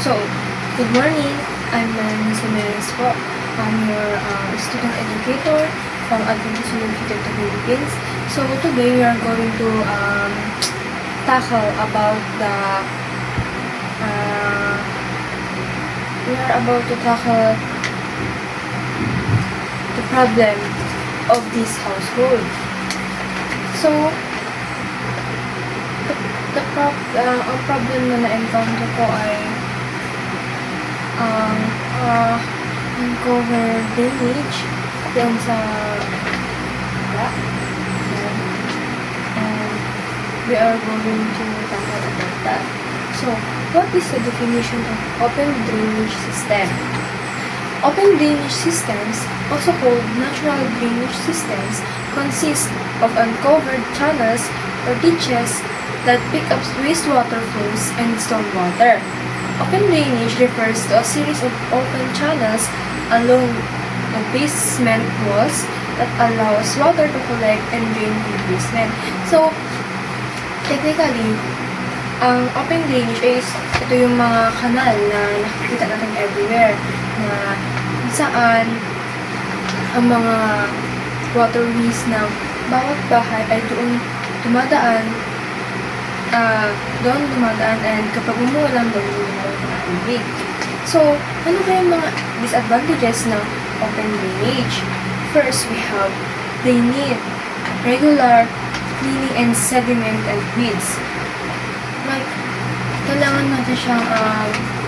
So, good morning. I'm Nancy Menes po. I'm your student educator from Adventist University of the Philippines. So, today we are going to tackle about the problem of this household. So, ang problem na na-encounter ko ay uncovered drainage yan sa and we are going to tackle about that. So, what is the definition of open drainage system? Open drainage systems, also called natural drainage systems, consist of uncovered channels or ditches that pick up wastewater flows and stormwater. Open drainage refers to a series of open channels along the basement walls that allows water to collect and drain to the basement. So, technically, ang open drainage is ito yung mga kanal na nakikita natin everywhere na saan ang mga waterways ng bawat bahay ay doon dumadaan and kapag umuulan doon yung tubig. So, ano ba yung mga disadvantages ng open drainage? First, we have they need regular cleaning and sediment and weeds. Like, kailangan natin siyang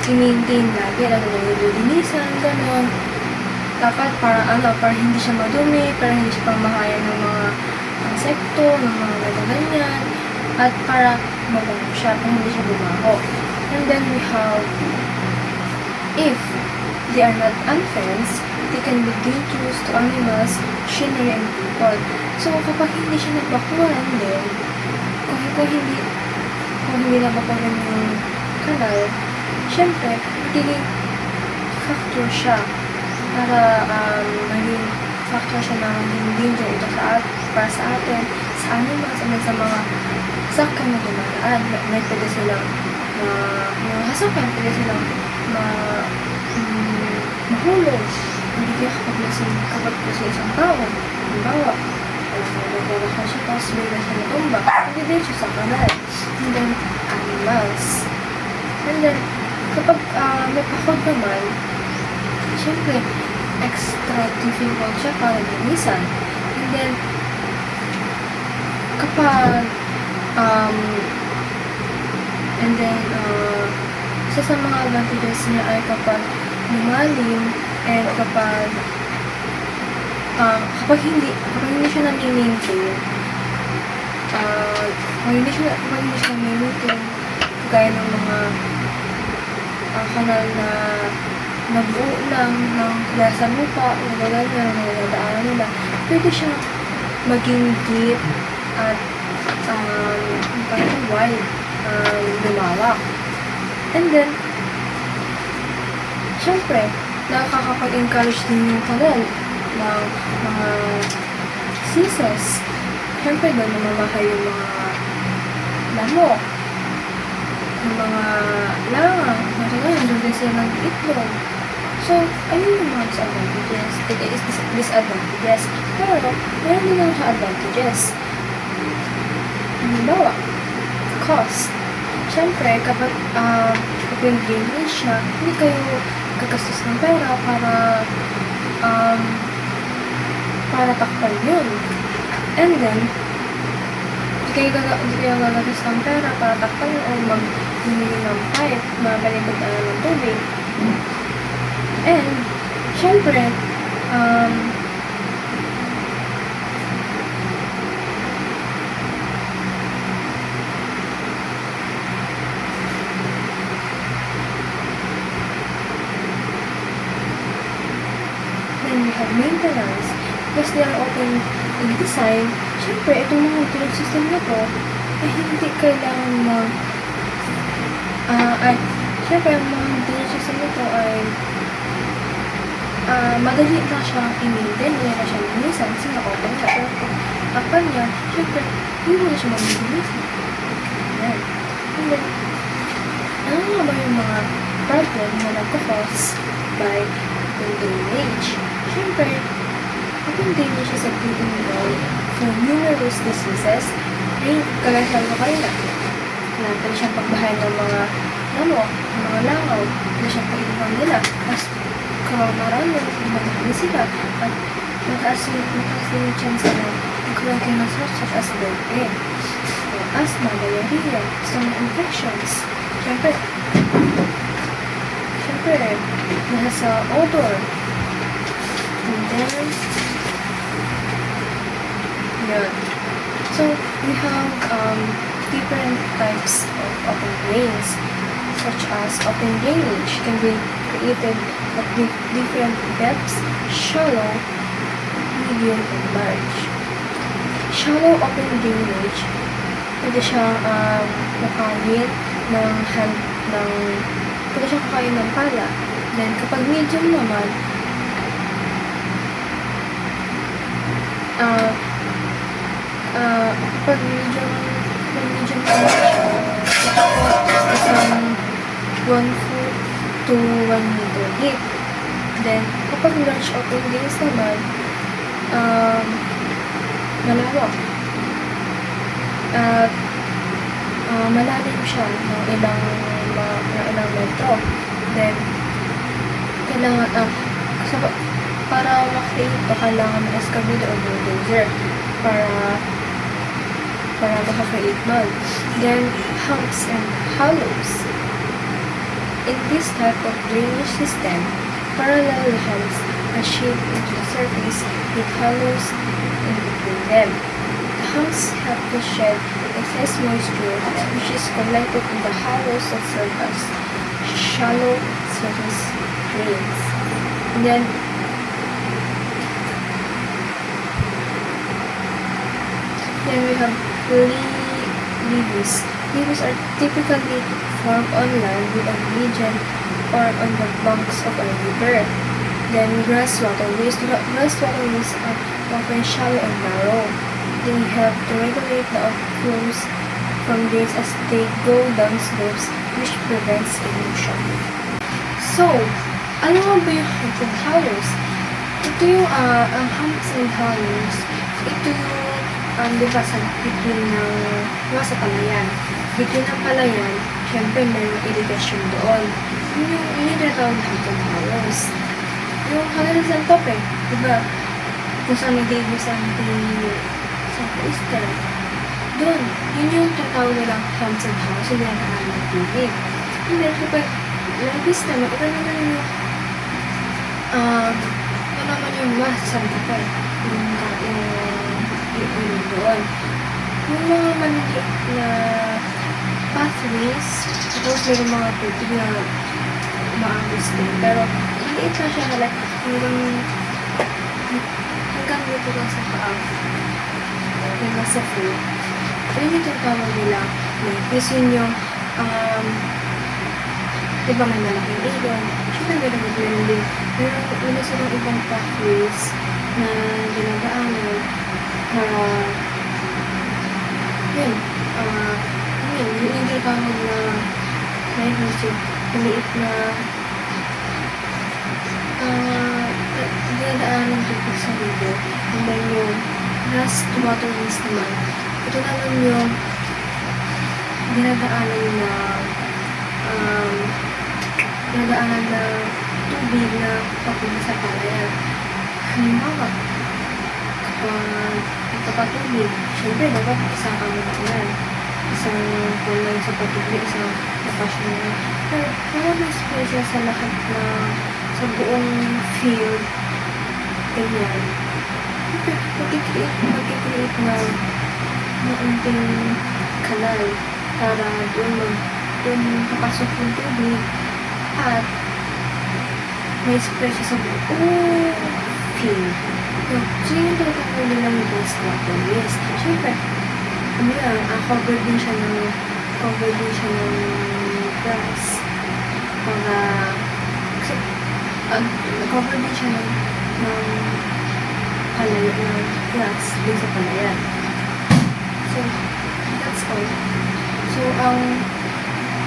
i-maintain lagi, lalo na nililinisan, gano'n. Dapat para hindi siya madumi, para hindi siya pamahayan ng mga insekto, ng mga ganyan, at para mabango siya, para hindi siya bumaho. And then we have, if they are not unfenced, they can be dangerous to animals, machinery, and people. So, kapag hindi siya nagbakuran din, kung hindi nabakuran yung kanal, syempre, magiging factor siya para maging factor siya na maging danger ito para sa atin, sa animals, and sa mga sakyan na dumaraan. May pwede silang mga hasakyan, pwede silang mahulog. Hindi kaya kapag sa isang tao, halimbawa, naglalakad siya, tapos bigla siya natumba, hindi din siya sa kanal. And then, animals. And then, kapag may pakod naman, syempre, extra difficult siya para linisan. And then, kapag isa sa mga advantages niya ay kapag lumalim and kapag hindi siya nami-maintain, gaya ng mga kanal na nabuo lang ng lasa lupa, ganyan, na nadaanan nila, pwede siya maging deep at parang wide, lumawak. And then, syempre, nakakapag-encourage din yung kanal ng mga seasons. Syempre, doon namamahay yung mga lamok, yung mga langang, doon din sila nag-itlog. So, ayun yung mga disadvantages. Pero, meron din lang siya advantages. Halimbawa, cost. Siyempre, kapag open drainage siya, hindi kayo gagastos ng pera para takpan yun. And then, hindi kayo gagastos ng pera para takpan yun o mag-bumili ng pipe, mapalipad ng tubig. And, syempre, then we have maintenance. Because they are open in design, syempre, itong mga drainage system na to, ay hindi kailangan syempre, ang mga drainage system na to ay madali na siya i-maintain, madali na siya linisan kasi na-open niya. Pero kung takpan niya, syempre, hindi mo na siya mag-linisan. Ayan. And then, ano nga ba yung mga problem na nagkakos by open drainage. Siyempre, open drainage is a breeding ground for numerous diseases. Kaya sabi ko kayo na, natin siyang pagbahay ng mga lamok, ng mga langaw, na siyang painuman nila. Mas marami, madami sila. At mataas yung chance na magkaroon kayo ng such as dengue, asthma, diarrhea, stomach infections. Siyempre, nasa odor. And then, yun. So, we have different types of open drains, such as open drainage can be created at different depths, shallow, medium, and large. Shallow open drainage, pwede siyang kakain ng pala. Then, kapag medium naman, kapag medium naman siya, isang 1 foot to 1 meter deep. Then, kapag large open drains naman, malawak. At malalim siya ng ilang metro. Then, kailangan, para makita ito, kailangan ng excavator o bulldozer para makakreate nun. Then, humps and hollows. In this type of drainage system, parallel humps are shaped into the surface with hollows in between them. The humps help to shed excess moisture, which is collected in the hollows that serve as shallow surface drains. And then, we have levees. Levees are typically formed on land with a region or on the banks of a river. Then, grass waterways. Grass waterways are often shallow and narrow. They help to regulate the outflows from drains as they go down slopes, which prevents erosion. So, ano nga ba yung humps and hollows? Ito yung ang humps and hollows. Ito yung di ba sa palayan. Between ng palayan, syempre may irrigation doon. Yun yung tinatawag na humps and hollows. Yung Canalizan top di ba? Kung saan nag-ibig sa Eastern. Doon, yun yung tatawag nilang humps and hollows, yung dinadaan ng tubig. And then, kapag labis naman, ito naman yung mas sa kape. Yung doon. Yung mga maliliit na pathways, tapos mayroong mga tubig na maangos din. Pero, maliit na siya na like, hanggang dito lang sa paa. Yung nasa food. Yun yung tinatawag nila. Tapos yun yung, diba may malaking ilog. Siyempre may nag-blending. Pero wala silang ibang pathways na dinadaanan para yun yung tinatawag na maliit na dinadaanan ng tubig sa libo. And then yung grass to waterways naman, ito naman yung dinadaanan na tubig na papunta sa palayan. Halimbawa, kapag nagpapatubig, syempre dapat isang yan. Isang kulay sa patubig, isang kapasyon na yan. Pero may space sa lahat na sa buong field, ganyan. Mag-create na unting kanal para doon papasok yung tubig at may spray siya sa buong field. So, yun talaga po nila yung best waterways. Siyempre, covered din siya ng grass para covered din siya ng palayan ng grass din sa palayan. So, that's all. So,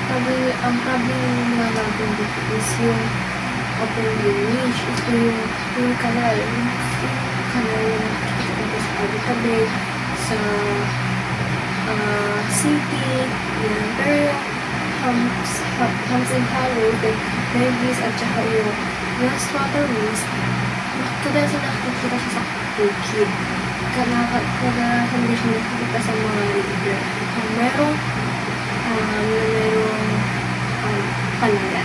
ang problem nga natin dito is yung open drainage. Ito yung kanal. Yung kanal yung nakikita natin sa tabi-tabi, sa city, yan. Pero yung humps and hollows, like levees at saka yung wastewaterways, kadalasan nakikita siya sa bukid. Kadalasan hindi siya nakikita sa mga river. Merong palayan